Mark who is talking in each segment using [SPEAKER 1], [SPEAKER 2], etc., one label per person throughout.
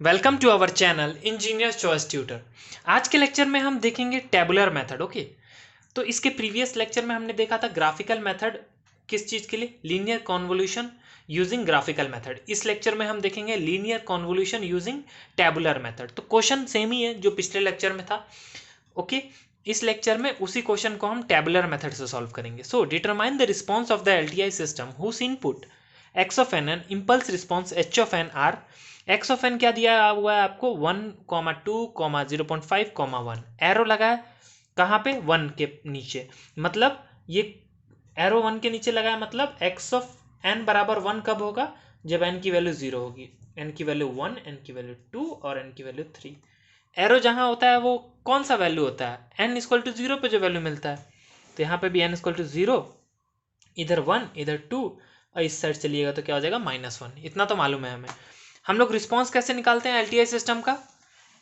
[SPEAKER 1] Welcome to our channel engineers choice tutor. आज के lecture में हम देखेंगे टेबुलर मेथड। ओके, तो इसके प्रीवियस लेक्चर में हमने देखा था ग्राफिकल मेथड। किस चीज़ के लिए? Linear convolution using graphical method. इस लेक्चर में हम देखेंगे linear convolution using tabular method. तो क्वेश्चन सेम ही है जो पिछले लेक्चर में था। ओके, इस लेक्चर में उसी क्वेश्चन को हम टेबुलर मेथड से सॉल्व करेंगे। So determine the response of the LTI system whose input x of n and impulse response h of n are. X of n क्या दिया हुआ है आपको? 1, 2, 0.5, 1। एरो लगा है कहाँ पे? 1 के नीचे। मतलब ये एरो 1 के नीचे लगा है, मतलब एक्स ऑफ एन बराबर 1 कब होगा? जब एन की वैल्यू 0 होगी। एन की वैल्यू 1, एन की वैल्यू 2 और एन की वैल्यू 3। एरो जहाँ होता है वो कौन सा वैल्यू होता है? एन इक्वल टू 0 पे जो वैल्यू मिलता है। तो यहाँ पे भी एन इक्वल टू 0, इधर 1 इधर 2 और इस साइड चलिएगा तो क्या हो जाएगा? -1। इतना तो मालूम है हमें। हम लोग रिस्पॉन्स कैसे निकालते हैं एलटीआई सिस्टम का?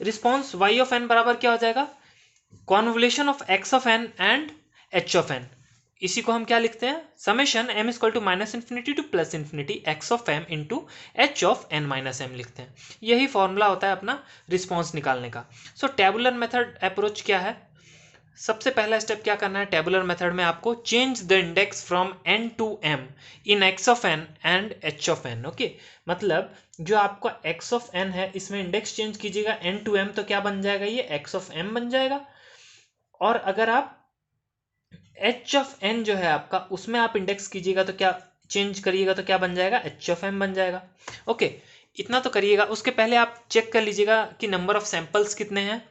[SPEAKER 1] रिस्पॉन्स y ऑफ n बराबर क्या हो जाएगा? Convolution of x of n and h of n। इसी को हम क्या लिखते हैं? Summation m equal to -infinity to +infinity x of m into h of n minus m लिखते हैं। यही फॉर्मूला होता है अपना रिस्पॉन्स निकालने का। सो टेबुलर मेथड अप्रोच क्या है? सबसे पहला स्टेप क्या करना है टेबुलर मेथड में? आपको change the index from n to m in x of n and h of n। Okay, मतलब जो आपका x ऑफ n है इसमें इंडेक्स चेंज कीजिएगा n टू m, तो क्या बन जाएगा? ये x ऑफ m बन जाएगा। और अगर आप h ऑफ n जो है आपका उसमें आप इंडेक्स कीजिएगा तो क्या चेंज करिएगा तो क्या बन जाएगा? h ऑफ m बन जाएगा। ओके, इतना तो करिएगा। उसके पहले आप चेक कर लीजिएगा कि नंबर ऑफ सैंपल्स कितने हैं।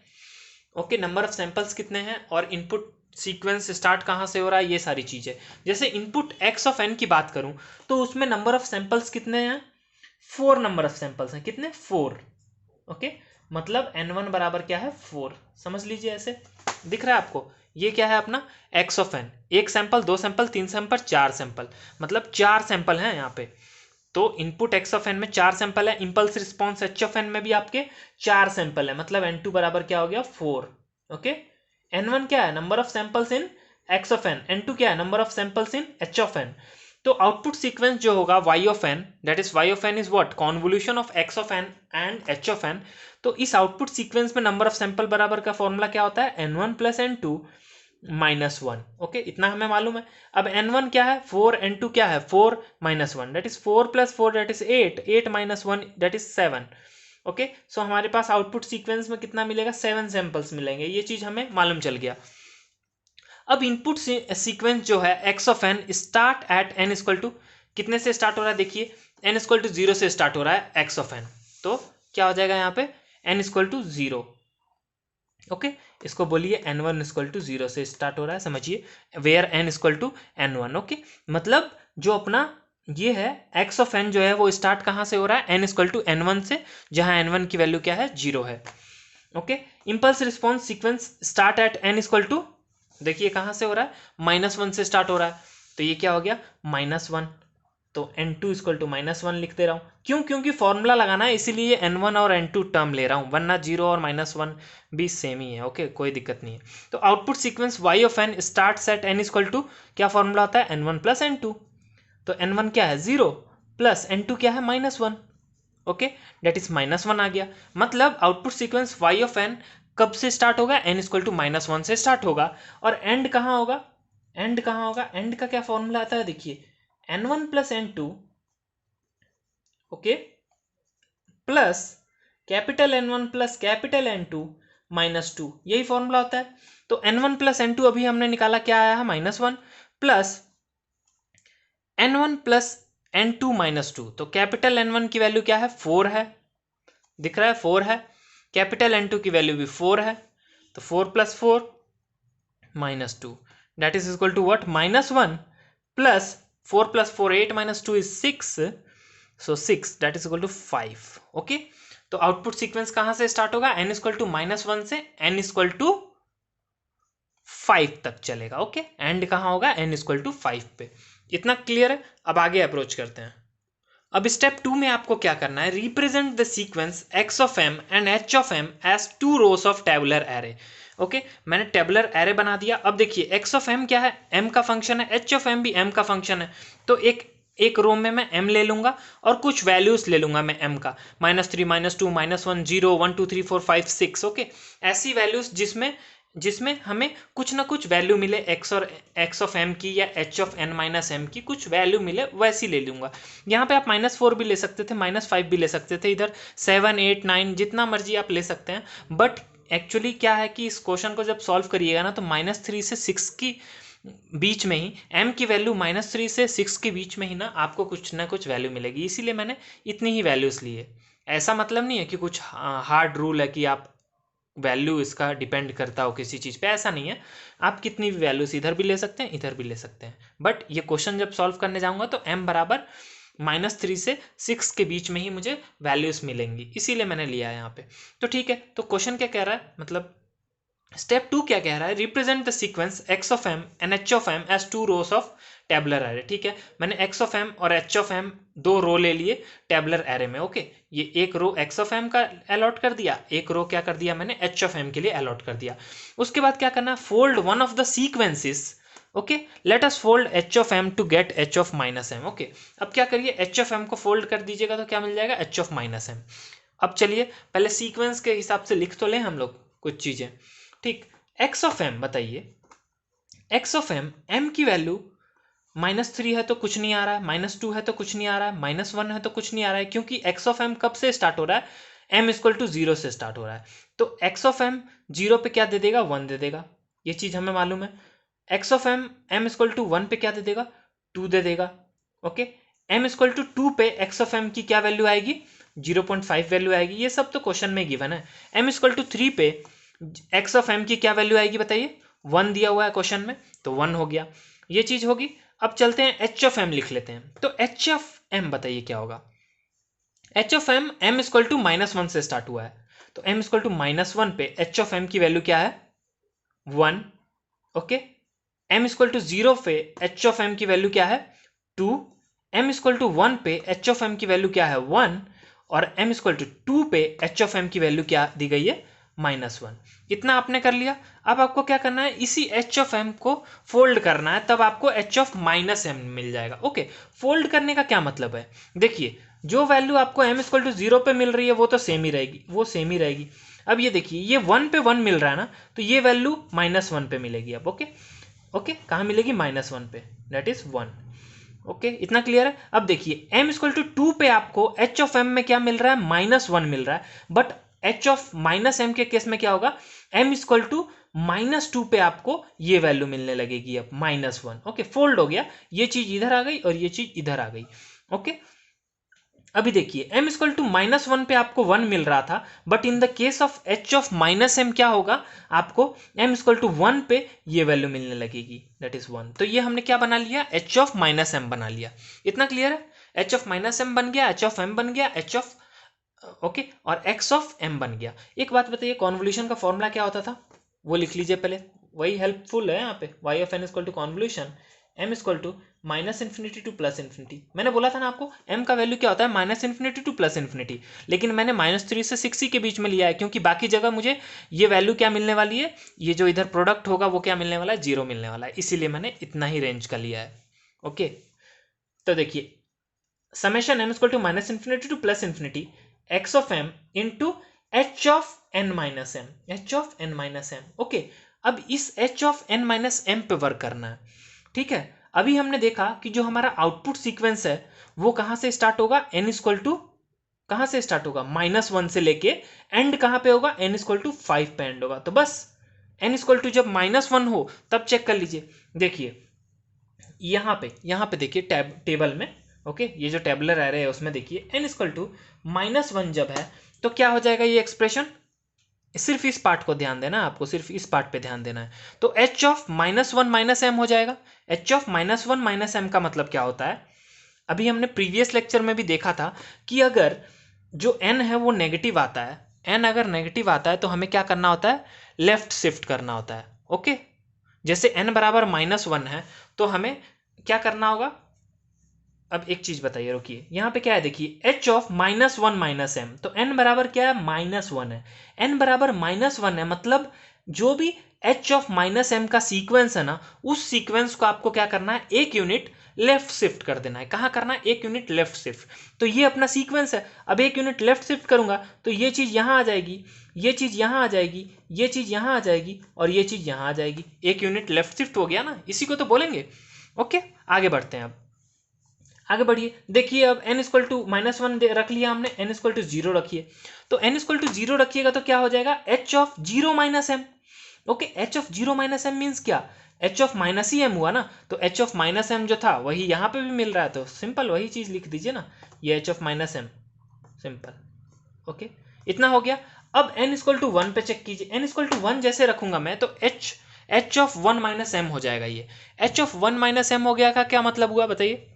[SPEAKER 1] ओके, नंबर ऑफ सैंपल्स कितने हैं और इनपुट सीक्वेंस स्टार्ट कहाँ से हो रहा है, ये सारी चीज़ें। जैसे इनपुट x ऑफ n की बात करूं तो उसमें नंबर ऑफ सैंपल्स कितने हैं? 4 नंबर ऑफ सैंपल्स हैं। कितने? 4। ओके, मतलब n1 बराबर क्या है? 4। समझ लीजिए, ऐसे दिख रहा है आपको? ये क्या है अपना x of n। 1 sample, 2 sample, 3 sample, 4 sample, मतलब 4 सैंपल हैं यहाँ पे। तो इनपुट x ऑफ n में 4 सैंपल है, impulse response h of n में भी आपके 4 सैंपल है, मतलब n2 बराबर क्या हो गया? 4। ओके, n1 क्या है? Number of samples in x of n। n2 क्या है? Number of samples in h of n। तो आउटपुट सीक्वेंस जो होगा y of n, that is y of n is what? Convolution of x of n and h of n। तो इस output sequence में number of sample बराबर का formula क्या होता है? n1 plus n2 -1। ओके, इतना हमें मालूम है। अब n1 क्या है? 4, n2 क्या है? 4 -1, that is 4 + 4 that is 8, 8 -1 that is 7। Okay, so हमारे पास आउटपुट सीक्वेंस में कितना मिलेगा? 7 सैंपल्स मिलेंगे। ये चीज हमें मालूम चल गया। अब इनपुट सीक्वेंस जो है x of n start at n equal to कितने से स्टार्ट हो रहा है? देखिए n इक्वल टू 0 से स्टार्ट हो रहा है x ऑफ n। तो क्या हो जाएगा यहाँ पे? n equal to 0। ओके, इसको बोलिए n1 इक्वल टू 0 से स्टार्ट हो रहा है। समझिए, where n equal to n1। Okay, मतलब जो अपना ये है x ऑफ n जो है वो स्टार्ट कहाँ से हो रहा है? n इक्वल टू n1 से, जहाँ n1 की वैल्यू क्या है? 0 है। Okay, impulse response sequence start at n equal to, देखिए कहाँ से हो रहा है? -1 से स्टार्ट हो रहा है। तो ये क्या हो गया? -1। तो n2 इक्वल टू -1 लिख दे रहा हूँ। क्यों? क्योंकि फॉर्मूला लगाना है, इसीलिए n1 और n2 टर्म ले रहा हूँ, वरना 0 और -1 भी सेम ही है। ओके, कोई दिक्कत नहीं है। तो output sequence y of n start at n equal to, क्या फॉर्मूला होता है? n1 plus n2। तो n1 क्या है? 0 प्लस n2 क्या है? -1। ओके, डेट इज -1 आ गया। मतलब output sequence y of n कब से स्टार्ट होगा? n इक्वल टू -1 से स्टार्ट होगा। और एंड कहाँ होगा? एंड कहाँ होगा? एंड का क्या फॉर्मूला आता है? देखिए, n1 plus n2, okay, plus capital N1 plus capital N2 -2, यही फॉर्मूला होता है। तो n1 प्लस n2 अभी हमने निकाला, क्या आया है? -1 प्लस n1 प्लस n2 -2। तो कैपिटल N1 की वैल्यू क्या है? 4 है, दिख रहा है? 4 है। कैपिटल N2 की वैल्यू भी 4 है। तो 4 + 4 -2 that is equal to what? -1 plus 4 + 4 8 -2 इज 6। So 6 that is equal to 5। Okay, तो आउटपुट सीक्वेंस कहां से स्टार्ट होगा? n इक्वल टू -1 से n इक्वल टू 5 तक चलेगा। ओके, एंड कहां होगा? n इक्वल टू 5 पे। इतना क्लियर है? अब आगे अप्रोच करते हैं। अब स्टेप 2 में आपको क्या करना है? Represent the sequence x of m and h of m as 2 rows of tabular array. Okay, मैंने टेबुलर एरे बना दिया। अब देखिए x ऑफ m क्या है? m का फंक्शन है, h ऑफ m भी m का फंक्शन है। तो एक एक रो में मैं m ले लूंगा और कुछ वैल्यूज ले लूंगा मैं m का, -3, -2, -1, 0, 1 2 3 4 5 6। ओके, ऐसी वैल्यूज जिसमें हमें कुछ ना कुछ वैल्यू मिले x ऑफ m की या h of n minus m की कुछ वैल्यू मिले, वैसी ले लूंगा। यहाँ पे आप -4 भी ले सकते थे, -5 भी ले सकते थे, इधर 7 8 9 जितना मर्जी आप ले सकते हैं। बट एक्चुअली क्या है कि इस क्वेश्चन को जब सॉल्व करिएगा ना तो -3 से 6 की बीच में ही m की वैल्यू -3 से 6 के बीच में ही ना आपको कुछ ना कुछ वैल्यू मिलेगी, इसीलिए मैंने इतनी ही वैल्यूज ली है। ऐसा मतलब नहीं है कि कुछ हार्ड रूल है कि आप वैल्यू इसका डिपेंड करता हो किसी चीज़ पे, ऐसा नहीं है। आप कितनी भी वैल्यूज इधर भी ले सकते हैं, इधर भी ले सकते हैं। बट ये क्वेश्चन जब सॉल्व करने जाऊंगा तो m बराबर -3 से 6 के बीच में ही मुझे वैल्यूज मिलेंगी, इसीलिए मैंने लिया है यहाँ पे। तो ठीक है, तो क्वेश्चन क्या कह रहा है, मतलब स्टेप 2 क्या कह रहा है, represent the sequence x of m and h of m as 2 rows of tabular array. ठीक है, मैंने x ऑफ m और h ऑफ m दो रो ले लिए टेबुलर एरे में। ओके, ये एक रो x ऑफ m का अलॉट कर दिया, एक रो क्या कर दिया मैंने h ऑफ m के लिए अलॉट कर दिया। उसके बाद क्या करना, fold one of the sequences. Okay, let us fold h of m to get h of minus m। Okay, अब क्या करिए, h ऑफ m को फोल्ड कर दीजिएगा तो क्या मिल जाएगा, h ऑफ माइनस m। अब चलिए पहले सीक्वेंस के हिसाब से लिख तो लें हम लोग कुछ चीजें। ठीक, x ऑफ m बताइए, x ऑफ m, m की वैल्यू -3 है तो कुछ नहीं आ रहा है, -2 है तो कुछ नहीं आ रहा है, -1 है तो कुछ नहीं आ रहा है, क्योंकि x ऑफ m कब से स्टार्ट हो रहा है, m इक्वल टू 0 से स्टार्ट हो रहा है। तो x ऑफ m 0 पे क्या दे देगा, 1 दे देगा, ये चीज हमें मालूम है। x of m equal to 1 पे क्या दे देगा, 2 दे देगा। ओके, m इक्वल टू 2 पे x ऑफ m की क्या वैल्यू आएगी, 0.5 वैल्यू आएगी, ये सब तो क्वेश्चन में गिवन है। m इक्वल टू 3 पे x ऑफ m की क्या वैल्यू आएगी बताइए, 1 दिया हुआ है क्वेश्चन में, तो 1 हो गया, ये चीज होगी। अब चलते हैं h ऑफ m लिख लेते हैं, तो h ऑफ m बताइए क्या होगा, h of m m equal to -1 से स्टार्ट हुआ है, तो m इक्वल टू -1 पे h ऑफ m की वैल्यू क्या है, 1। ओके, m इक्वल टू 0 पे h ऑफ m की वैल्यू क्या है, 2। m इक्वल टू 1 पे h ऑफ m की वैल्यू क्या है, 1। और m इक्वल टू 2 पे h ऑफ m की वैल्यू क्या दी गई है, -1। इतना आपने कर लिया। अब आपको क्या करना है, इसी h ऑफ m को फोल्ड करना है, तब आपको h ऑफ -m मिल जाएगा। ओके, फोल्ड करने का क्या मतलब है, देखिए जो वैल्यू आपको m इक्वल टू 0 पे मिल रही है वो तो सेम ही रहेगी, वो सेम ही रहेगी। अब ये देखिए, ये 1 पे 1 मिल रहा है ना, तो ये वैल्यू -1 पे मिलेगी अब। ओके ओके, कहाँ मिलेगी, -1 पे, दैट इज 1। ओके, इतना क्लियर है। अब देखिए m इक्वल टू 2 पे आपको h ऑफ m में क्या मिल रहा है, -1 मिल रहा है, बट h ऑफ -m के केस में क्या होगा, m इक्वल टू -2 पे आपको ये वैल्यू मिलने लगेगी अब, -1। ओके, फोल्ड हो गया, ये चीज इधर आ गई और ये चीज इधर आ गई। ओके, अभी देखिए m इक्वल टू -1 पे आपको 1 मिल रहा था, but in the case of h of -m क्या होगा, आपको m इक्वल टू 1 पे ये वैल्यू मिलने लगेगी, दैट इज 1। तो ये हमने क्या बना लिया, h ऑफ -m बना लिया। इतना क्लियर है, h ऑफ -m बन गया, h ऑफ m बन गया, h ऑफ ओके और x ऑफ m बन गया। एक बात बताइए, कॉन्वोल्यूशन का फॉर्मूला क्या होता था, वो लिख लीजिए पहले, वही हेल्पफुल है यहाँ पे। y of n equal to convolution m equal to -infinity to +infinity. मैंने बोला था ना आपको m का वैल्यू क्या होता है, -इन्फिनिटी टू +इन्फिनिटी, लेकिन मैंने -3 से 6 के बीच में लिया है, क्योंकि बाकी जगह मुझे ये वैल्यू क्या मिलने वाली है, ये जो इधर प्रोडक्ट होगा वो क्या मिलने वाला है, 0 मिलने वाला है, इसीलिए मैंने इतना ही रेंज का लिया है। ओके, तो देखिए summation m equal to -infinity to +infinity x of m into h of n minus m, h of n minus m। Okay, अब इस h of n minus m पे वर्क करना है। ठीक है, अभी हमने देखा कि जो हमारा आउटपुट सीक्वेंस है वो कहां से स्टार्ट होगा, n इक्वल टू कहां से स्टार्ट होगा, -1 से लेके एंड कहां पे होगा, n इक्वल टू 5 पे एंड होगा। तो बस n इक्वल टू जब -1 हो तब चेक कर लीजिए। देखिए यहाँ पे देखिए टेबल में, ओके ये जो टेबलर एरे है उसमें देखिए n इक्वल टू -1 जब है तो क्या हो जाएगा ये एक्सप्रेशन, सिर्फ इस पार्ट को ध्यान देना, आपको सिर्फ इस पार्ट पे ध्यान देना है। तो h ऑफ -1 माइनस m हो जाएगा। h ऑफ -1 माइनस m का मतलब क्या होता है, अभी हमने प्रीवियस लेक्चर में भी देखा था कि अगर जो n है वो नेगेटिव आता है, n अगर नेगेटिव आता है तो हमें क्या करना होता है, लेफ्ट शिफ्ट करना होता है। ओके, जैसे n बराबर -1 है तो हमें क्या करना होगा, अब एक चीज बताइए, रुकिए यहाँ पे क्या है, देखिए h ऑफ -1 माइनस m, तो n बराबर क्या है, -1 है, n बराबर -1 है, मतलब जो भी h ऑफ -m का सीक्वेंस है ना, उस सीक्वेंस को आपको क्या करना है, एक यूनिट लेफ्ट शिफ्ट कर देना है। कहाँ करना है? 1 यूनिट लेफ्ट शिफ्ट। तो ये अपना सीक्वेंस है। अब 1 यूनिट लेफ्ट शिफ्ट करूंगा तो ये चीज़ यहाँ आ जाएगी, ये चीज़ यहाँ आ जाएगी, ये चीज़ यहाँ आ जाएगी और ये चीज़ यहाँ आ जाएगी। 1 यूनिट लेफ्ट शिफ्ट हो गया ना, इसी को तो बोलेंगे। ओके, आगे बढ़ते हैं। अब आगे बढ़िए, देखिए अब n इक्वल टू -1 रख लिया हमने, n इक्वल टू 0 रखिए। तो n इक्वल टू 0 रखिएगा तो क्या हो जाएगा? h of 0 minus m। Okay, h of 0 minus m means क्या? h of minus he m हुआ ना, तो h ऑफ माइनस m जो था वही यहाँ पे भी मिल रहा है, तो सिंपल वही चीज़ लिख दीजिए ना, ये h of minus m, simple. Okay, इतना हो गया। अब n इक्वल टू 1 पे चेक कीजिए। n इक्वल टू 1 जैसे रखूंगा मैं तो h ऑफ 1 माइनस m हो जाएगा। ये h ऑफ 1 माइनस m हो गया का क्या मतलब हुआ बताइए?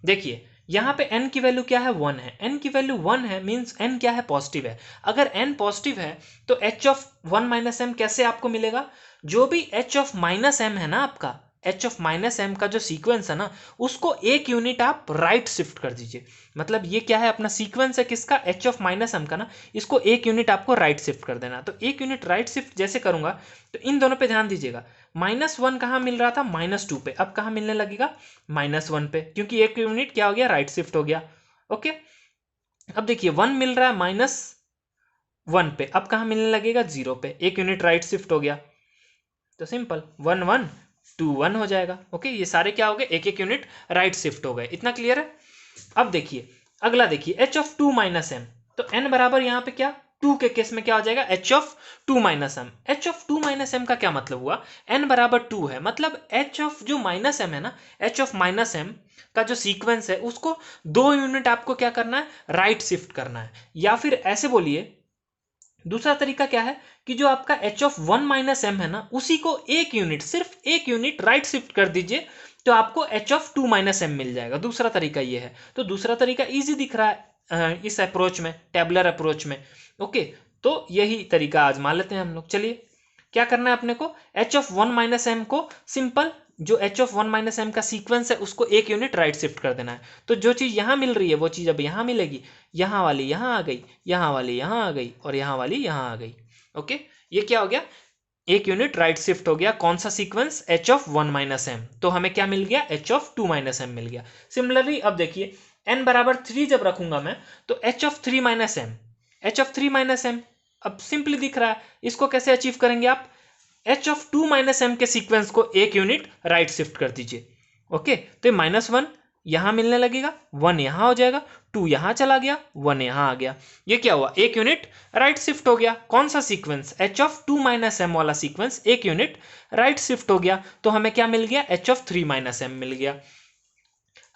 [SPEAKER 1] देखिए यहाँ पे n की वैल्यू क्या है? 1 है। n की वैल्यू 1 है मीन्स n क्या है? पॉजिटिव है। अगर n पॉजिटिव है तो h ऑफ 1 माइनस m कैसे आपको मिलेगा? जो भी h ऑफ माइनस m है ना आपका, h ऑफ माइनस m का जो सीक्वेंस है ना, उसको 1 यूनिट आप राइट शिफ्ट कर दीजिए। मतलब ये क्या है? अपना सीक्वेंस है किसका? h ऑफ माइनस m का ना, इसको 1 यूनिट आपको राइट शिफ्ट कर देना। तो 1 यूनिट राइट शिफ्ट जैसे करूंगा तो इन दोनों पे ध्यान दीजिएगा। -1 कहाँ मिल रहा था? -2 पे, अब कहाँ मिलने लगेगा? -1 पे, क्योंकि 1 यूनिट क्या हो गया? राइट शिफ्ट हो गया। ओके, अब देखिए 1 मिल रहा है -1 पे, अब कहाँ मिलने लगेगा? 0 पे, 1 यूनिट राइट शिफ्ट हो गया। तो सिंपल 1 1 2 1 हो जाएगा। ओके, ये सारे क्या हो गए? 1 यूनिट राइट शिफ्ट हो गए। इतना क्लियर है? अब देखिए अगला, देखिए h ऑफ 2 माइनस m। तो n बराबर यहाँ पे क्या? 2 के केस में क्या हो जाएगा? h of 2 minus m। h of 2 minus m का क्या मतलब हुआ? n बराबर 2 है, मतलब h ऑफ जो माइनस m है ना, h ऑफ माइनस m का जो सीक्वेंस है उसको 2 यूनिट आपको क्या करना है? राइट शिफ्ट करना है। या फिर ऐसे बोलिए, दूसरा तरीका क्या है कि जो आपका h ऑफ 1 माइनस एम है ना, उसी को 1 यूनिट, सिर्फ 1 यूनिट राइट शिफ्ट कर दीजिए तो आपको h ऑफ 2 माइनस एम मिल जाएगा। दूसरा तरीका ये है। तो दूसरा तरीका इजी दिख रहा है इस अप्रोच में, टेबुलर अप्रोच में। ओके, तो यही तरीका आजमा लेते हैं हम लोग। चलिए, क्या करना है अपने को? h ऑफ 1 माइनस एम को सिंपल, जो h ऑफ 1 माइनस एम का सीक्वेंस है उसको 1 यूनिट राइट शिफ्ट कर देना है। तो जो चीज़ यहाँ मिल रही है वो चीज़ अब यहाँ मिलेगी, यहाँ वाली यहाँ आ गई, यहाँ वाली यहाँ आ गई और यहाँ वाली यहाँ आ गई। ओके, ये क्या हो गया? 1 यूनिट राइट शिफ्ट हो गया। कौन सा sequence? h of 1 minus m. तो हमें क्या मिल गया? h ऑफ 2 माइनस एम मिल गया। सिमिलरली अब देखिए n बराबर 3 जब रखूंगा मैं तो h of 3 minus m, h of 3 minus m अब सिंपली दिख रहा है। इसको कैसे अचीव करेंगे आप? h ऑफ 2 माइनस एम के सीक्वेंस को 1 यूनिट राइट शिफ्ट कर दीजिए। ओके, तो -1 यहां मिलने लगेगा, 1 यहां हो जाएगा, 2 यहां चला गया, 1 यहां आ गया। ये क्या हुआ? 1 यूनिट राइट शिफ्ट हो गया। कौन सा sequence? h of 2 minus m वाला सीक्वेंस 1 यूनिट राइट शिफ्ट हो गया। तो हमें क्या मिल गया? h ऑफ 3 माइनस एम मिल गया।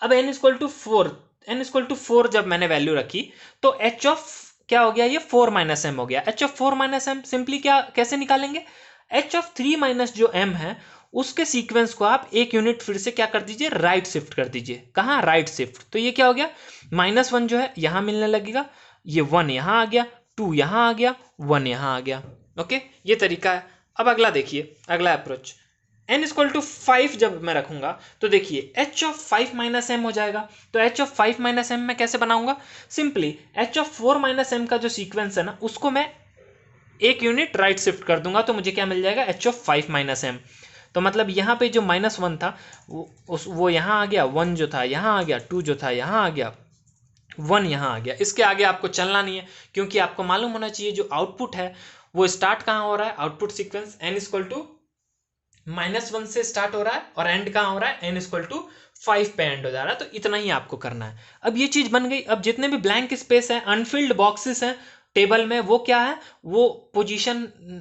[SPEAKER 1] अब n equal to 4, n equal to 4 जब मैंने वैल्यू रखी तो h ऑफ क्या हो गया? ये 4 माइनस एम हो गया। h of 4 minus m simply क्या कैसे निकालेंगे? h ऑफ 3 माइनस जो m है उसके सीक्वेंस को आप 1 यूनिट फिर से क्या कर दीजिए? राइट शिफ्ट कर दीजिए। कहाँ? Right shift. तो ये क्या हो गया? -1 जो है यहां मिलने लगेगा, ये 1 यहां आ गया, 2 यहां आ गया, 1 यहां आ गया। ओके, ये तरीका है। अब अगला देखिए, अगला अप्रोच n इक्वल टू 5 जब मैं रखूंगा तो देखिए h ऑफ 5 माइनस एम हो जाएगा। तो h ऑफ 5 माइनस एम मैं कैसे बनाऊंगा? सिंपली h ऑफ 4 माइनस एम का जो सीक्वेंस है ना उसको मैं 1 यूनिट राइट शिफ्ट कर दूंगा तो मुझे क्या मिल जाएगा? h of 5 minus m. तो मतलब यहाँ पे जो -1 था वो यहाँ आ गया, 1 जो था यहाँ आ गया, 2 जो था यहाँ आ गया, 1 यहाँ आ गया। इसके आगे आपको चलना नहीं है क्योंकि आपको मालूम होना चाहिए जो आउटपुट है वो स्टार्ट कहाँ हो रहा है। Output sequence n equal to -1 से स्टार्ट हो रहा है और एंड कहाँ हो रहा है? n इक्वल टू 5 पे एंड हो जा रहा है। तो इतना ही आपको करना है। अब ये चीज बन गई। अब जितने भी ब्लैंक स्पेस है, अनफिल्ड बॉक्सेस हैं टेबल में, वो क्या है? वो पोजीशन,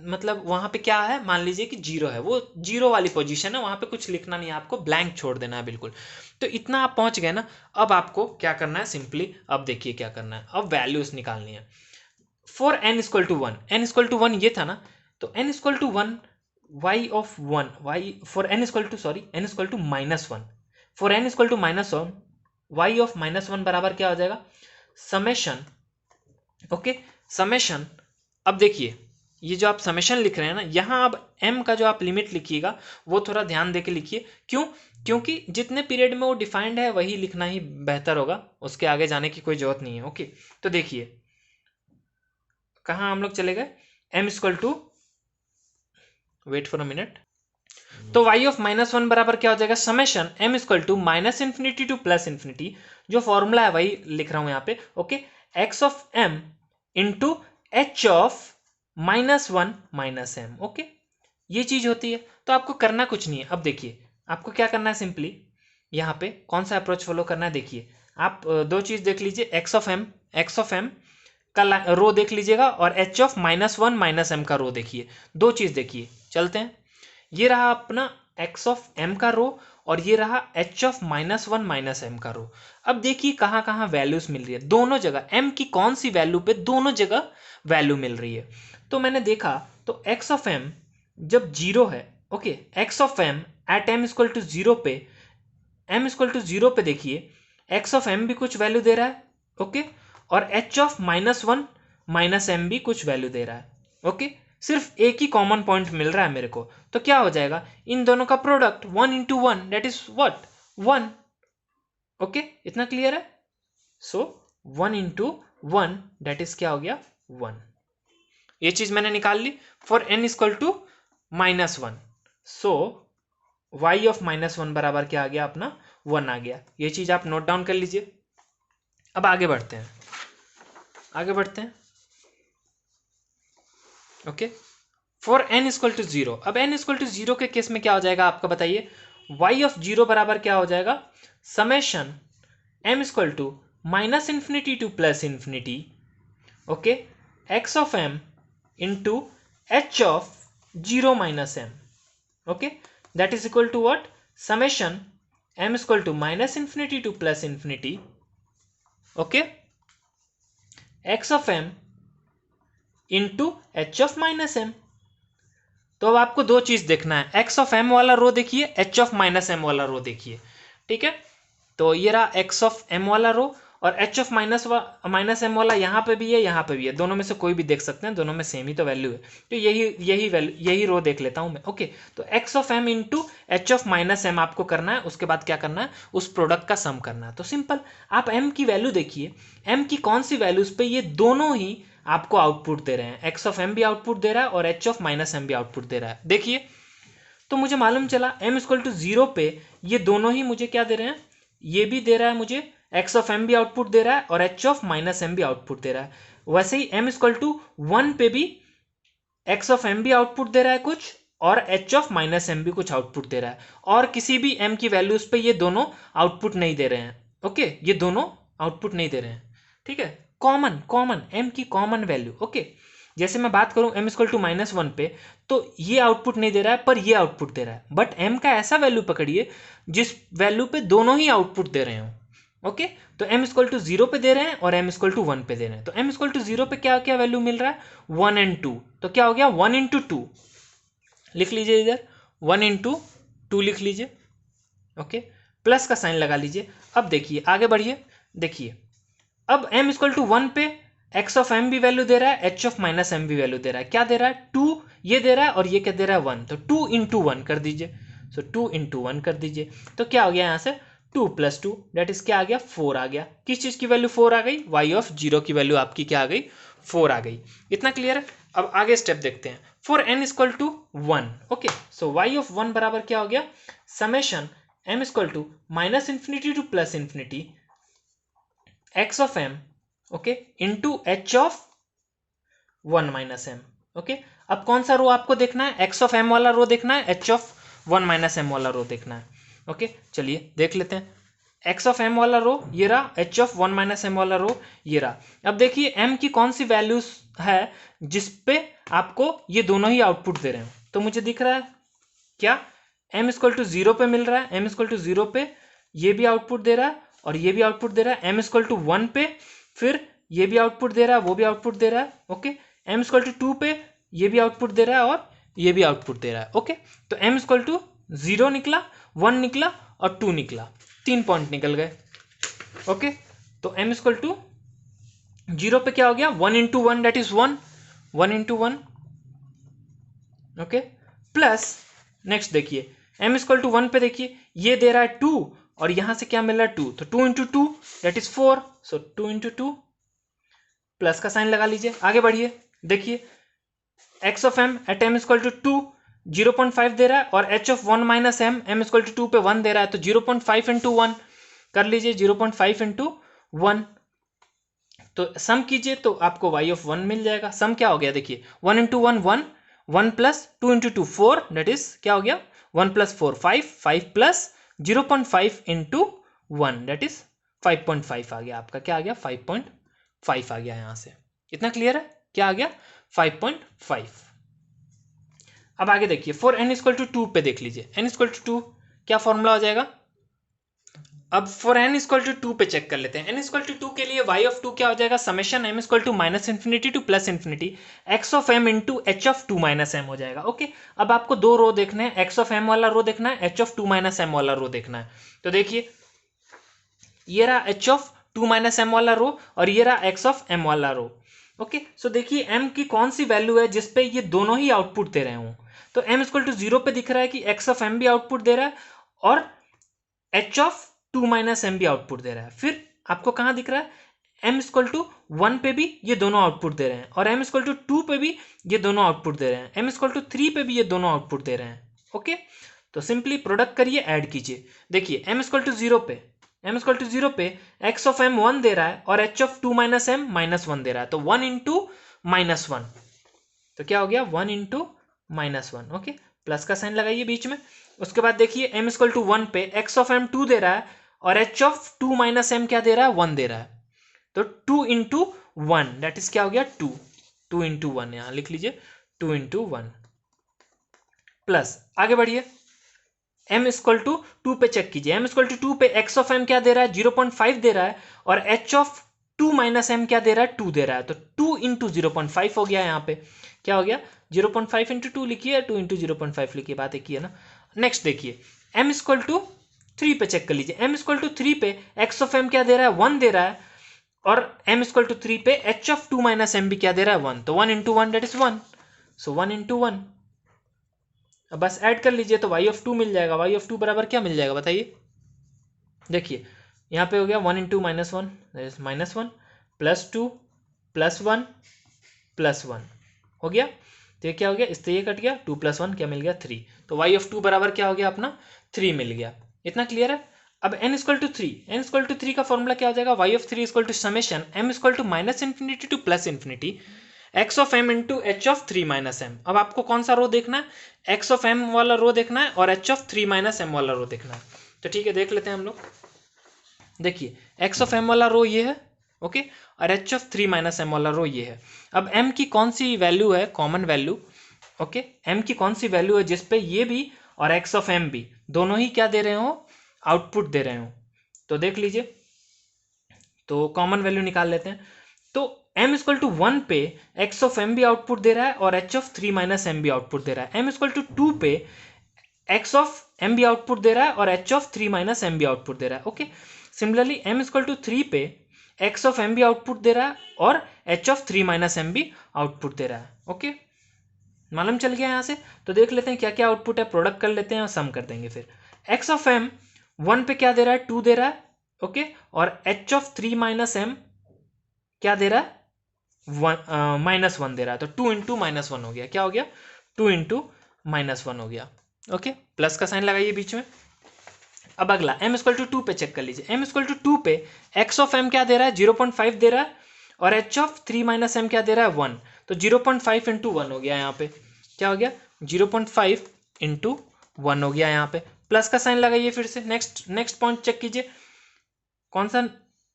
[SPEAKER 1] मतलब वहां पे क्या है? मान लीजिए कि 0 है, वो 0 वाली पोजीशन है, वहां पे कुछ लिखना नहीं है, आपको ब्लैंक छोड़ देना है बिल्कुल। तो इतना आप पहुंच गए ना। अब आपको क्या करना है? सिंपली अब देखिए क्या करना है, अब वैल्यूज निकालनी है। For n equal to 1, n equal to 1 ये था ना, तो n equal to 1 y of 1, y for n equal to, sorry, n equal to -1, for n equal to -1 y of -1 बराबर क्या हो जाएगा? समेशन। Okay, summation. अब देखिए ये जो आप समेशन लिख रहे हैं ना, यहां अब m का जो आप लिमिट लिखिएगा वो थोड़ा ध्यान देके लिखिए। क्यों? क्योंकि जितने पीरियड में वो डिफाइंड है वही लिखना ही बेहतर होगा, उसके आगे जाने की कोई जरूरत नहीं है। ओके, तो देखिए कहाँ हम लोग चले गए? m equal to, wait for a minute. तो y ऑफ -1 बराबर क्या हो जाएगा, summation m equal to -infinity to +infinity, जो फॉर्मूला है वही लिख रहा हूं यहाँ पे, okay, x of m into h of -1 -m, okay, ये चीज होती है। तो आपको करना कुछ नहीं है। अब देखिए आपको क्या करना है, सिंपली यहाँ पे कौन सा अप्रोच फॉलो करना है, देखिए आप दो चीज देख लीजिए, x ऑफ m का रो देख लीजिएगा और h ऑफ -1 -m का रो देखिए, दो चीज देखिए। चलते हैं, ये रहा अपना x ऑफ m का रो और ये रहा h ऑफ -1 -m का रो। अब देखिए कहाँ कहाँ वैल्यूज मिल रही है, दोनों जगह m की कौन सी वैल्यू पे दोनों जगह वैल्यू मिल रही है। तो मैंने देखा तो x ऑफ m जब जीरो है, okay, x of m at m equal to zero पे, m इक्वल टू जीरो पे देखिए x ऑफ m भी कुछ वैल्यू दे रहा है, ओके, और h ऑफ -1 -m भी कुछ वैल्यू दे रहा है, ओके, सिर्फ एक ही कॉमन पॉइंट मिल रहा है मेरे को। तो क्या हो जाएगा, इन दोनों का product 1 into 1 that is what 1, okay, इतना क्लियर है। सो 1 इंटू 1 दैट इज क्या हो गया 1, ये चीज मैंने निकाल ली for n equal to -1। So y of -1 बराबर क्या आ गया अपना 1 आ गया। ये चीज आप नोट डाउन कर लीजिए। अब आगे बढ़ते हैं, आगे बढ़ते हैं, okay, for n equal to 0। अब n इक्वल टू 0 के केस में क्या हो जाएगा आपका बताइए, y ऑफ 0 बराबर क्या हो जाएगा, summation m equal to -infinity to +infinity, okay, x of m into h of 0 -m, okay, that is equal to what, summation m equal to -infinity to +infinity, okay, x of m into h of -m। तो अब आपको दो चीज देखना है, x of m वाला रो देखिए, h of -m वाला रो देखिए, ठीक है। तो ये रहा x ऑफ m वाला रो और h ऑफ -m वाला यहाँ पे भी है, यहाँ पे भी है, दोनों में से कोई भी देख सकते हैं, दोनों में सेम ही तो वैल्यू है। तो यही रो देख लेता हूँ मैं, ओके। तो x of m into h of -m आपको करना है, उसके बाद क्या करना है, उस प्रोडक्ट का सम करना है। तो सिंपल, आप m की वैल्यू देखिए, m की कौन सी वैल्यूज पे ये दोनों ही आपको आउटपुट दे रहे हैं, x ऑफ m भी आउटपुट दे रहा है और h ऑफ -m भी आउटपुट दे रहा है। देखिए तो मुझे मालूम चला m इक्वल टू 0 पे ये दोनों ही मुझे क्या दे रहे हैं, ये भी दे रहा है मुझे, x ऑफ m भी आउटपुट दे रहा है और h ऑफ -m भी आउटपुट दे रहा है। वैसे ही m इक्वल टू 1 पे भी x ऑफ m भी आउटपुट दे रहा है कुछ और h ऑफ -m भी कुछ आउटपुट दे रहा है, और किसी भी m की वैल्यूज पे ये दोनों आउटपुट नहीं दे रहे हैं, ओके, ये दोनों आउटपुट नहीं दे रहे हैं, ठीक है। कॉमन कॉमन m की कॉमन वैल्यू, ओके, जैसे मैं बात करूं m इक्वल टू -1 पे, तो ये आउटपुट नहीं दे रहा है पर ये आउटपुट दे रहा है, बट m का ऐसा वैल्यू पकड़िए जिस वैल्यू पे दोनों ही आउटपुट दे रहे हो, ओके। तो m इक्वल टू 0 पे दे रहे हैं और m इक्वल टू 1 पे दे रहे हैं। तो m इक्वल टू 0 पे क्या क्या वैल्यू मिल रहा है, 1 एंड 2, तो क्या हो गया 1 इंटू 2, लिख लीजिए इधर 1 इंटू 2 लिख लीजिए, ओके, प्लस का साइन लगा लीजिए। अब देखिए आगे बढ़िए, देखिए अब m इक्वल टू 1 पे x ऑफ m भी वैल्यू दे रहा है, h ऑफ -m भी वैल्यू दे रहा है, क्या दे रहा है 2, ये दे रहा है और ये क्या दे रहा है 1, तो 2 इंटू 1 कर दीजिए। सो 2 इंटू 1 कर दीजिए, तो क्या हो गया यहाँ से 2 + 2 दैट इज क्या आ गया 4 आ गया। किस चीज की वैल्यू 4 आ गई, y ऑफ 0 की वैल्यू आपकी क्या आ गई 4 आ गई। इतना क्लियर है। अब आगे स्टेप देखते हैं, for n equal to 1, okay, so y of 1 बराबर क्या हो गया, summation m equal to -infinity to +infinity x of m, okay, into h of 1 -m, okay. अब कौन सा रो आपको देखना है, x ऑफ m वाला रो देखना है, h ऑफ 1 -m वाला रो देखना है, ओके। चलिए देख लेते हैं, x ऑफ m वाला रो ये रहा, h ऑफ 1 -m वाला रो ये रहा। अब देखिए m की कौन सी वैल्यूज है जिस पे आपको ये दोनों ही आउटपुट दे रहे हैं, तो मुझे दिख रहा है क्या m इक्वल टू 0 पे मिल रहा है, m इक्वल टू 0 पे ये भी आउटपुट दे रहा है और ये भी आउटपुट दे रहा है, m इक्वल टू 1 पे फिर ये भी आउटपुट दे रहा है, वो भी आउटपुट दे रहा है, ओके, m इक्वल टू 2 पे ये भी आउटपुट दे रहा है और ये भी आउटपुट दे रहा है, ओके। तो m इक्वल टू 0 निकला, 1 निकला और 2 निकला, 3 पॉइंट निकल गए, ओके। तो m इक्वल टू 0 पे क्या हो गया 1 into 1 that is 1, 1 into 1, okay, plus next देखिए m इक्वल टू 1 पे देखिए ये दे रहा है 2 और यहां से क्या मिल रहा है 2, तो 2 into 2 that is 4, so 2 into 2, plus का साइन लगा लीजिए। आगे बढ़िए, देखिए x of m at m equal to 2 0.5 दे रहा है और h of 1 minus m, m equal to 2 पे 1 दे रहा है, तो 0.5 इंटू 1 कर लीजिए, 0.5 इंटू 1, तो सम कीजिए तो आपको y ऑफ 1 मिल जाएगा। सम क्या हो गया देखिए, 1 into 1 1, 1 plus 2 into 2 4, that is क्या हो गया 1 plus 4 5, 5 plus 0.5 into 1 that is 5.5 आ गया आपका, क्या आ गया 5.5 आ गया यहाँ से। इतना क्लियर है, क्या आ गया 5.5। अब आगे देखिए फॉर n इक्वल टू 2 पे देख लीजिए, n इक्वल टू 2 क्या फॉर्मूला हो जाएगा। अब फॉर n इक्वल टू 2 पे चेक कर लेते हैं। n इक्वल टू 2 के लिए y ऑफ 2 क्या हो जाएगा, summation m equal to minus infinity to plus infinity x of m into h of 2 minus m हो जाएगा। ओके, अब आपको दो रो देखने हैं, x ऑफ m वाला रो देखना है, h ऑफ 2 माइनस m वाला रो देखना है। तो देखिए ये रहा h ऑफ 2 माइनस m वाला रो और ये रहा x ऑफ m वाला रो। ओके, सो देखिए m की कौन सी वैल्यू है जिसपे ये दोनों ही आउटपुट दे रहे हों। तो m इक्वल टू 0 पे दिख रहा है कि x ऑफ m भी आउटपुट दे रहा है और h ऑफ 2 माइनस एम भी आउटपुट दे रहा है। फिर आपको कहां दिख रहा है, m इक्वल टू 1 पे भी ये दोनों आउटपुट दे रहे हैं और m इक्वल टू 2 पे भी ये दोनों आउटपुट दे रहे हैं, m इक्वल टू 3 पे भी ये दोनों आउटपुट दे रहे हैं। ओके, तो सिंपली प्रोडक्ट करिए, ऐड कीजिए। देखिए m इक्वल टू 0 पे x ऑफ m 1 दे रहा है और h of 2 minus m minus 1 दे रहा है, तो 1 इंटू माइनस 1, तो क्या हो गया 1 इंटू माइनस 1। ओके, प्लस का साइन लगाइए बीच में। उसके बाद देखिए m इक्वल टू 1 पे x ऑफ m 2 दे रहा है और h ऑफ 2 माइनस m क्या दे रहा है 1 दे रहा है, तो 2 इंटू 1 दैट इज क्या हो गया 2, 2 इंटू 1 यहां लिख लीजिए 2 इंटू 1 प्लस आगे बढ़िए m इक्वल टू 2 पे चेक कीजिए, m इक्वल टू 2 पे x ऑफ m क्या दे रहा है 0.5 दे रहा है और h ऑफ 2 माइनस m क्या दे रहा है 2 दे रहा है, तो 2 इंटू 0.5 हो गया यहाँ पे, क्या हो गया 0.5 इंटू 2 लिखिए, 2 इंटू 0.5 लिखिए, बात एक ही है ना। नेक्स्ट देखिए m इक्वल टू 3 पे चेक कर लीजिए, m इक्वल टू 3 पे x ऑफ m क्या दे रहा है 1 दे रहा है और m इक्वल टू 3 पे h ऑफ 2 माइनस m भी क्या दे रहा है 1, तो 1 into 1 that is 1, so 1 into 1। अब बस ऐड कर लीजिए तो y ऑफ 2 मिल जाएगा, y ऑफ 2 बराबर क्या मिल जाएगा बताइए। देखिए यहाँ पे हो गया 1 into minus 1 minus 1 plus 2 plus 1 plus 1 हो गया, तो ये क्या हो गया, इससे ये कट गया, 2 प्लस 1 क्या मिल गया 3, तो y ऑफ 2 बराबर क्या हो गया अपना 3 मिल गया। इतना क्लियर है। अब n equal to 3, n equal to 3 का फॉर्मूला क्या हो जाएगा, y of 3 equal to summation m equal to minus infinity to plus infinity x of m into h of 3 minus m। अब आपको कौन सा रो देखना है, x ऑफ m वाला रो देखना है और h ऑफ 3 माइनस m वाला रो देखना है। तो ठीक है देख लेते हैं हम लोग। देखिए x ऑफ m वाला रो ये है, ओके, और h ऑफ 3 माइनस m वाला रो ये है। अब m की कौन सी वैल्यू है, कॉमन वैल्यू, ओके, m की कौन सी वैल्यू है जिसपे ये भी और x ऑफ m भी दोनों ही क्या दे रहे हो, आउटपुट दे रहे हो। तो देख लीजिए, तो कॉमन वैल्यू निकाल लेते हैं। तो m इक्वल टू 1 पे x ऑफ m भी आउटपुट दे रहा है और h ऑफ 3 माइनस m भी आउटपुट दे रहा है, m इक्वल टू 2 पे x ऑफ m भी आउटपुट दे रहा है और h ऑफ 3 माइनस m भी आउटपुट दे रहा है। Okay, similarly m equal to 3 पे x ऑफ m भी आउटपुट दे रहा है और h ऑफ 3 माइनस m भी आउटपुट दे रहा है। ओके, मालूम चल गया यहाँ से। तो देख लेते हैं क्या क्या आउटपुट है, प्रोडक्ट कर लेते हैं और सम कर देंगे। फिर x ऑफ m 1 पे क्या दे रहा है 2 दे रहा है, ओके, और h ऑफ 3 माइनस m क्या दे रहा है माइनस 1 दे रहा है, तो 2 इंटू माइनस 1 हो गया, क्या हो गया 2 इंटू माइनस 1 हो गया। ओके, प्लस का साइन लगाइए बीच में। अब अगला m इक्वल टू 2 पे चेक कर लीजिए, m इक्वल टू 2 पे x ऑफ m क्या दे रहा है 0.5 दे रहा है और h ऑफ 3 माइनस m क्या दे रहा है 1, तो 0.5 इंटू 1 हो गया, यहाँ पे क्या हो गया 0.5 इंटू 1 हो गया, यहाँ पे प्लस का साइन लगाइए फिर से। नेक्स्ट पॉइंट चेक कीजिए, कौन सा,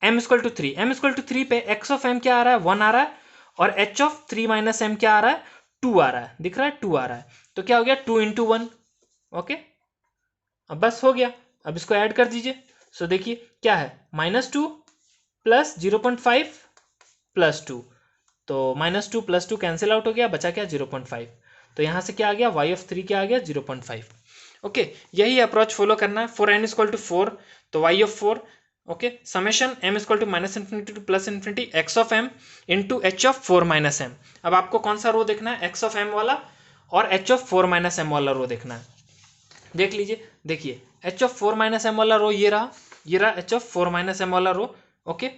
[SPEAKER 1] m equal to 3, m equal to 3 पे x ऑफ m क्या आ रहा है 1 आ रहा है और h ऑफ 3 माइनस m क्या आ रहा है 2 आ रहा है, दिख रहा है 2 आ रहा है, तो क्या हो गया 2 इंटू 1। ओके, अब बस हो गया, अब इसको ऐड कर दीजिए। सो देखिए क्या है -2 प्लस 0.5 प्लस 2, तो -2 प्लस 2 कैंसिल आउट हो गया, बचा क्या 0.5, तो यहाँ से क्या आ गया y ऑफ 3 क्या आ गया 0.5। ओके, यही अप्रोच फॉलो करना है। फॉर n इक्वल टू 4 तो y of 4, okay, summation m equal to minus infinity to plus infinity x of m into h of 4 minus m। अब आपको कौन सा रो देखना है, x ऑफ m वाला और h ऑफ 4 माइनस m वाला रो देखना है। देख लीजिए, देखिए h ऑफ 4 माइनस m वाला रो ये रहा h ऑफ 4 माइनस m वाला रो, ओके,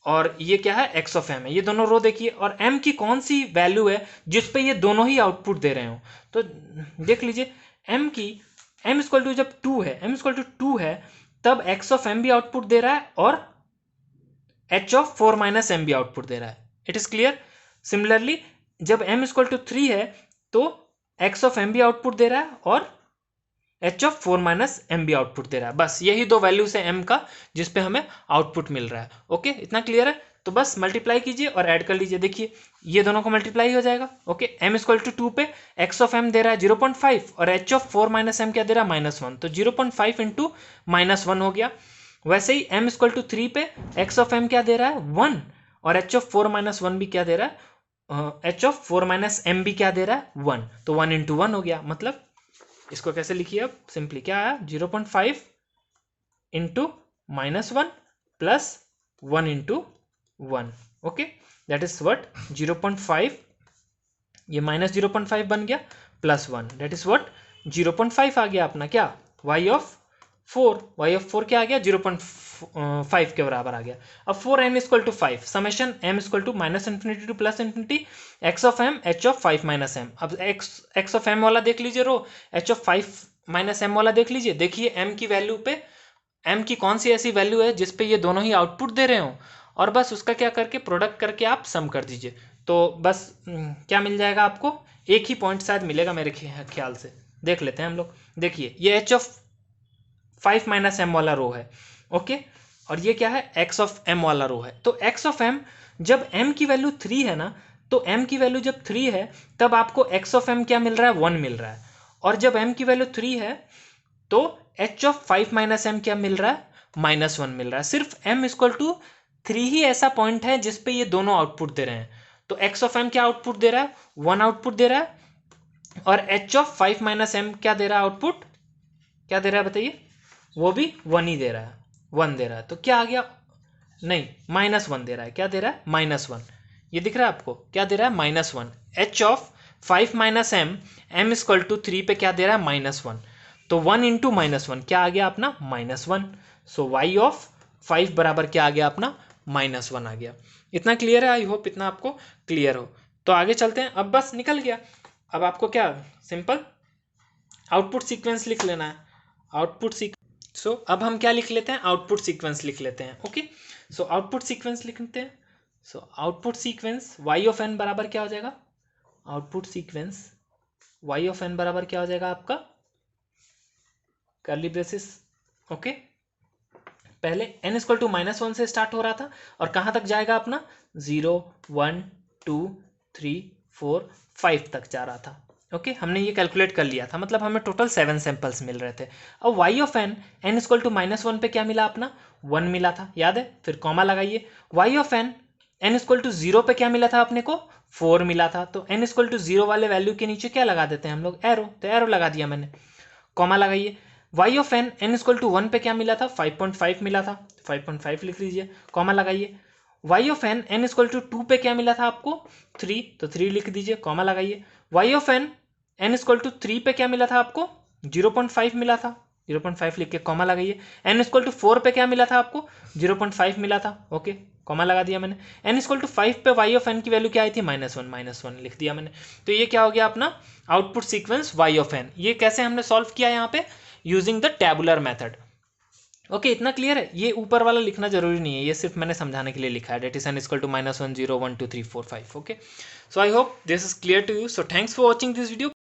[SPEAKER 1] और ये क्या है एक्स ऑफ एम है, ये दोनों रो देखिए, और एम की कौन सी वैल्यू है जिस पे ये दोनों ही आउटपुट दे रहे हो, तो देख लीजिए एम की एम इक्वल टू जब 2 है, एम इक्वल टू 2 है, तब एक्स ऑफ एम भी आउटपुट दे रहा है और एच ऑफ 4 माइनस एम भी आउटपुट दे रहा है। It is clear. सिमिलरली जब एम इक्वल टू 3 है तो एक्स ऑफ एम भी आउटपुट दे रहा है और एच ऑफ 4 माइनस एम भी आउटपुट दे रहा है। बस यही दो वैल्यूज है एम का जिस पे हमें आउटपुट मिल रहा है। ओके, इतना क्लियर है। तो बस मल्टीप्लाई कीजिए और ऐड कर लीजिए, देखिए ये दोनों को मल्टीप्लाई हो जाएगा। ओके, एम इक्वल टू 2 पे एक्स ऑफ एम दे रहा है 0.5 और एच ऑफ 4 माइनस एम क्या दे रहा है -1, तो 0.5 इंटू -1 हो गया। वैसे ही एम इक्वल टू 3 पे एक्स ऑफ एम क्या दे रहा है 1 और एच ऑफ 4 माइनस 1 भी क्या दे रहा है, एच ऑफ 4 माइनस एम भी क्या दे रहा है 1, तो 1 इंटू 1 हो गया। मतलब इसको कैसे लिखिए अब सिंपली, क्या आया 0.5 into -1 plus 1 into 1। Okay, that is what 0.5, ये -0.5 बन गया प्लस 1, दैट इज व्हाट 0.5 आ गया अपना क्या y ऑफ 4 क्या आ गया 0.5 के बराबर आ गया। अब 4m equal to 5 summation m equal to -infinity to +infinity x of m h of 5 minus m। अब x ऑफ m वाला देख लीजिए row, h of 5 minus m वाला देख लीजिए। देखिए m की वैल्यू पे m की कौन सी ऐसी वैल्यू है जिस पे ये दोनों ही आउटपुट दे रहे हो, और बस उसका क्या करके प्रोडक्ट करके आप सम कर दीजिए। तो बस क्या मिल जाएगा आपको, एक ही पॉइंट शायद मिलेगा मेरे ख्याल से, देख लेते हैं हम लोग। देखिए ये h ऑफ 5 माइनस एम वाला रो है। ओके, और ये क्या है x ऑफ m वाला रो है। तो x ऑफ m जब m की वैल्यू 3 है ना, तो m की वैल्यू जब 3 है तब आपको x ऑफ m क्या मिल रहा है 1 मिल रहा है, और जब m की वैल्यू 3 है तो h ऑफ 5 माइनस एम क्या मिल रहा है -1 मिल रहा है। सिर्फ m इक्वल टू 3 ही ऐसा पॉइंट है जिस पे ये दोनों आउटपुट दे रहे हैं। तो x ऑफ m क्या आउटपुट दे रहा है 1 आउटपुट दे रहा है, और h ऑफ 5 माइनस एम क्या दे रहा है आउटपुट, क्या दे रहा है बताइए, वो भी 1 ही दे रहा है, 1 दे रहा है। तो क्या आ गया, नहीं -1 दे रहा है, क्या दे रहा है -1, ये दिख रहा है आपको क्या दे रहा है -1। h of 5 minus m m equal to 3 पे क्या दे रहा है -1, तो 1 इंटू -1 क्या आ गया अपना -1। सो y ऑफ 5 बराबर क्या आ गया अपना -1 आ गया। इतना क्लियर है, आई होप इतना आपको क्लियर हो। तो आगे चलते हैं, अब बस निकल गया। अब आपको क्या सिंपल आउटपुट सीक्वेंस लिख लेना है, आउटपुट सीक्वेंस। सो अब हम क्या लिख लेते हैं, आउटपुट सीक्वेंस लिख लेते हैं। ओके, सो आउटपुट सीक्वेंस लिखते हैं। So output sequence y of n बराबर क्या हो जाएगा, output sequence y of n बराबर क्या हो जाएगा आपका कर्ली ब्रेसेस। ओके, पहले n इक्वल टू -1 से स्टार्ट हो रहा था और कहाँ तक जाएगा अपना 0 1 2 3 4 5 तक जा रहा था। ओके, हमने ये कैलकुलेट कर लिया था, मतलब हमें टोटल 7 सैंपल्स मिल रहे थे। अब y of n n equal to -1 पे क्या मिला अपना 1 मिला था, याद है, फिर कॉमा लगाइए। y of n n equal to 0 पे क्या मिला था अपने को 4 मिला था, तो n इक्वल टू 0 वाले वैल्यू के नीचे क्या लगा देते हैं हम लोग, एरो, तो एरो लगा दिया मैंने, कॉमा लगाइए। y of n n equal to 1 पे क्या मिला था 5.5 मिला था, 5.5 लिख लीजिए, कॉमा लगाइए। y of n n equal to 2 पे क्या मिला था आपको 3, तो 3 लिख दीजिए, कॉमा लगाइए। y of n n equal to 3 पे क्या मिला था आपको 0.5 मिला था, 0.5 लिख के कॉमा लगाइए। n इक्वल टू 4 पे क्या मिला था आपको 0.5 मिला था, ओके, कॉमा लगा दिया मैंने। n इक्वल टू 5 पे y ऑफ n की वैल्यू क्या आई थी -1 लिख दिया मैंने। तो ये क्या हो गया अपना output sequence y of n। ये कैसे हमने सॉल्व किया यहाँ पे, using the tabular method. Okay, इतना क्लियर है। ये ऊपर वाला लिखना जरूरी नहीं है, ये सिर्फ मैंने समझाने के लिए लिखा है, that is n equal to -1 0 1 2 3 4 5। Okay, so I hope this is clear to you. So thanks for watching this video.